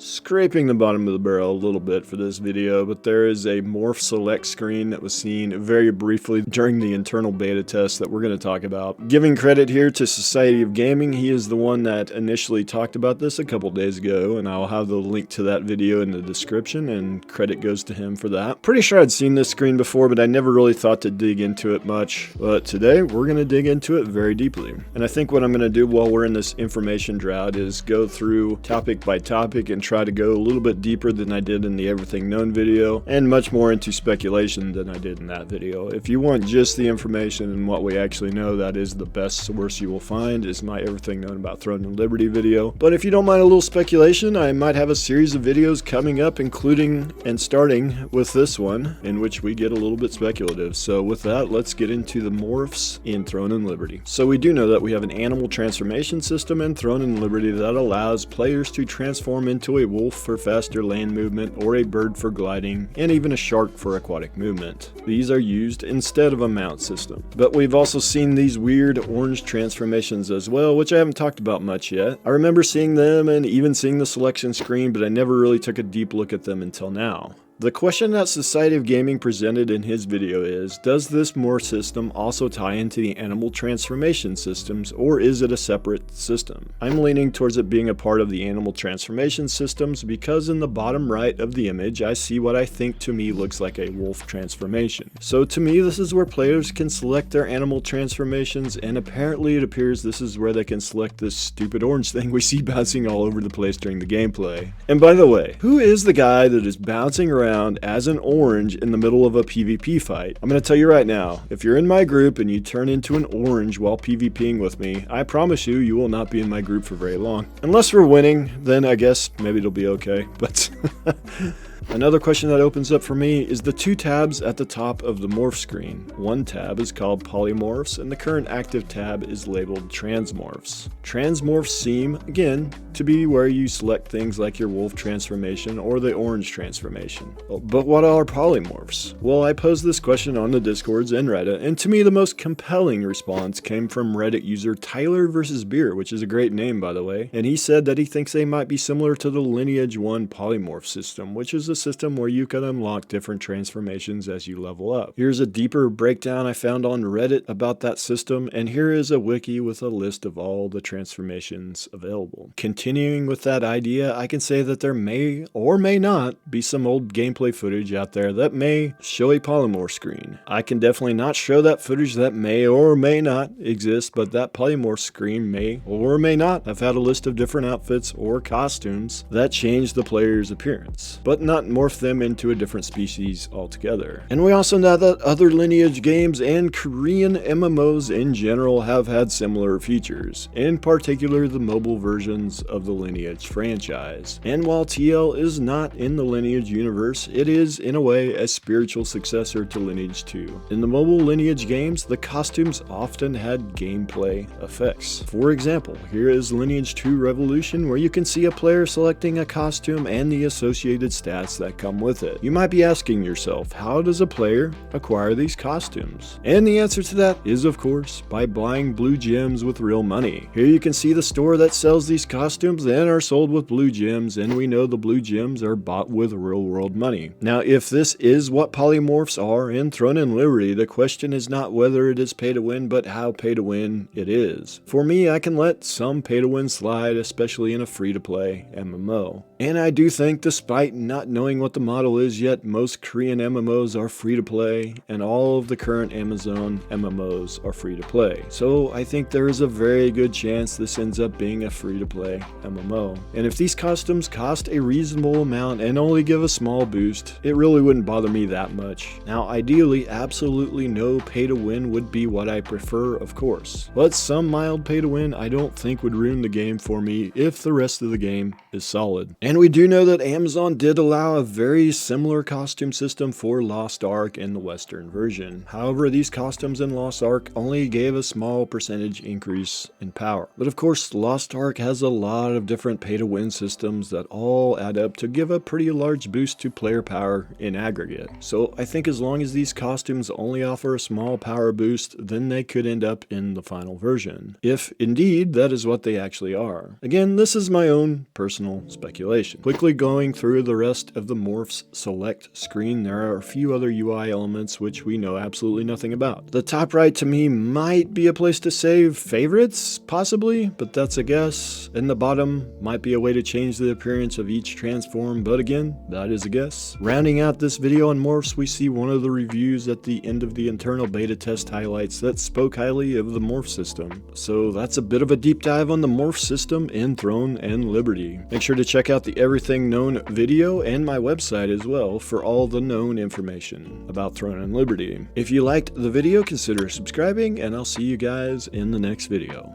scraping the bottom of the barrel a little bit for this video, but there is a Morph Select screen that was seen very briefly during the internal beta test that we're going to talk about. Giving credit here to Society of Gaming, he is the one that initially talked about this a couple days ago, and I'll have the link to that video in the description, and credit goes to him for that. Pretty sure I'd seen this screen before, but I never really thought to dig into it much, but today we're going to dig into it very deeply. And I think what I'm going to do while we're in this information drought is go through topic by topic and try to go a little bit deeper than I did in the Everything Known video, and much more into speculation than I did in that video. If you want just the information and what we actually know, that is the best source you will find, is my Everything Known About Throne and Liberty video. But if you don't mind a little speculation, I might have a series of videos coming up, including and starting with this one, in which we get a little bit speculative. So with that, let's get into the morphs in Throne and Liberty. So we do know that we have an animal transformation system in Throne and Liberty that allows players to transform into a wolf for faster land movement, or a bird for gliding, and even a shark for aquatic movement. These are used instead of a mount system. But we've also seen these weird orange transformations as well, which I haven't talked about much yet. I remember seeing them and even seeing the selection screen, but I never really took a deep look at them until now. The question that Society of Gaming presented in his video is, does this morph system also tie into the animal transformation systems, or is it a separate system? I'm leaning towards it being a part of the animal transformation systems because in the bottom right of the image I see what I think to me looks like a wolf transformation. So to me this is where players can select their animal transformations, and apparently it appears this is where they can select this stupid orange thing we see bouncing all over the place during the gameplay. And by the way, who is the guy that is bouncing around as an orange in the middle of a PvP fight? I'm going to tell you right now, if you're in my group and you turn into an orange while PvPing with me, I promise you, you will not be in my group for very long. Unless we're winning, then I guess maybe it'll be okay, but... Another question that opens up for me is the two tabs at the top of the morph screen. One tab is called Polymorphs, and the current active tab is labeled Transmorphs. Transmorphs seem, again, to be where you select things like your wolf transformation or the orange transformation. But what are polymorphs? Well, I posed this question on the Discords and Reddit, and to me the most compelling response came from Reddit user Tyler vs. Beer, which is a great name by the way, and he said that he thinks they might be similar to the Lineage 1 polymorph system, which is a system where you can unlock different transformations as you level up. Here's a deeper breakdown I found on Reddit about that system, and here is a wiki with a list of all the transformations available. Continuing with that idea, I can say that there may or may not be some old gameplay footage out there that may show a polymorph screen. I can definitely not show that footage that may or may not exist, but that polymorph screen may or may not have had a list of different outfits or costumes that change the player's appearance, but not morph them into a different species altogether. And we also know that other Lineage games and Korean MMOs in general have had similar features, in particular the mobile versions of the Lineage franchise. And while TL is not in the Lineage universe, it is in a way a spiritual successor to Lineage 2. In the mobile Lineage games, the costumes often had gameplay effects. For example, here is Lineage 2 Revolution, where you can see a player selecting a costume and the associated stats that come with it. You might be asking yourself, how does a player acquire these costumes? And the answer to that is, of course, by buying blue gems with real money. Here you can see the store that sells these costumes and are sold with blue gems, and we know the blue gems are bought with real world money. Now, if this is what polymorphs are in Throne and Liberty, the question is not whether it is pay to win, but how pay to win it is. For me, I can let some pay to win slide, especially in a free to play MMO. And I do think, despite not knowing what the model is yet, most Korean MMOs are free to play, and all of the current Amazon MMOs are free to play. So I think there is a very good chance this ends up being a free to play MMO. And if these costumes cost a reasonable amount and only give a small boost, it really wouldn't bother me that much. Now ideally, absolutely no pay to win would be what I prefer, of course. But some mild pay to win I don't think would ruin the game for me if the rest of the game is solid. And we do know that Amazon did allow a very similar costume system for Lost Ark in the Western version. However, these costumes in Lost Ark only gave a small percentage increase in power. But of course, Lost Ark has a lot of different pay-to-win systems that all add up to give a pretty large boost to player power in aggregate. So I think as long as these costumes only offer a small power boost, then they could end up in the final version, if indeed that is what they actually are. Again, this is my own personal speculation. installation. Quickly going through the rest of the Morphs select screen, there are a few other UI elements which we know absolutely nothing about. The top right to me might be a place to save favorites, possibly, but that's a guess. And the bottom might be a way to change the appearance of each transform, but again, that is a guess. Rounding out this video on Morphs, we see one of the reviews at the end of the internal beta test highlights that spoke highly of the Morph system. So that's a bit of a deep dive on the Morph system in Throne and Liberty. Make sure to check out the Everything Known video and my website as well for all the known information about Throne and Liberty. If you liked the video, consider subscribing, and I'll see you guys in the next video.